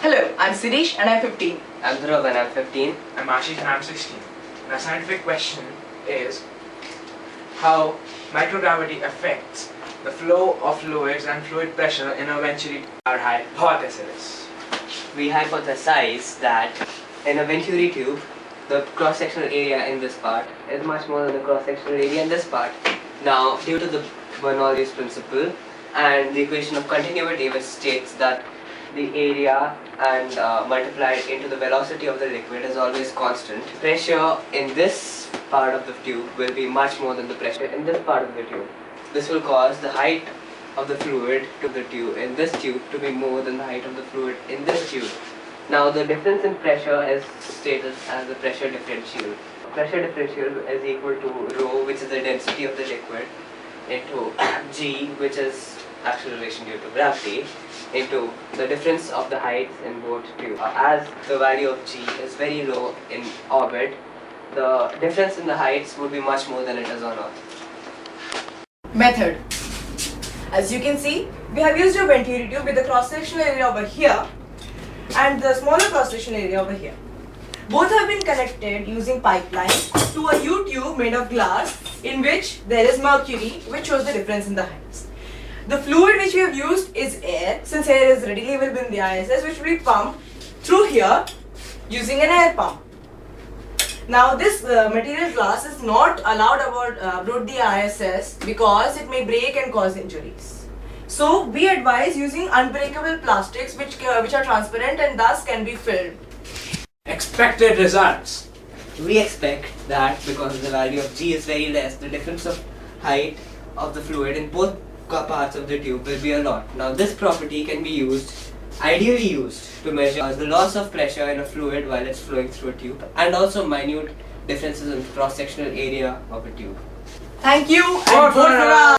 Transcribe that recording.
Hello, I'm Siddhesh and I'm 15. I'm Dhruv and I'm 15. I'm Ashish and I'm 16. And our scientific question is how microgravity affects the flow of fluids and fluid pressure in a venturi. Our hypothesis. We hypothesize that in a venturi tube, the cross-sectional area in this part is much more than the cross-sectional area in this part. Now, due to the Bernoulli's principle and the equation of continuity, which states that the area and multiplied into the velocity of the liquid is always constant, pressure in this part of the tube will be much more than the pressure in this part of the tube. This will cause the height of the fluid to the tube in this tube to be more than the height of the fluid in this tube. Now the difference in pressure is stated as the pressure differential. Pressure differential is equal to rho, which is the density of the liquid, into g, which is acceleration due to gravity, into the difference of the heights in both tubes. As the value of g is very low in orbit, the difference in the heights would be much more than it is on Earth. Method. As you can see, we have used a venturi tube with the cross-sectional area over here and the smaller cross-sectional area over here. Both have been connected using pipelines to a U-tube made of glass in which there is mercury, which shows the difference in the heights. The fluid which we have used is air, since air is readily available in the ISS, which will be pumped through here using an air pump. Now this material glass is not allowed aboard the ISS because it may break and cause injuries. So we advise using unbreakable plastics which are transparent and thus can be filled. Expected results. We expect that because the value of g is very less, the difference of height of the fluid in both parts of the tube will be a lot. Now this property can be ideally used to measure the loss of pressure in a fluid while it's flowing through a tube, and also minute differences in cross-sectional area of a tube. Thank you and vote for us.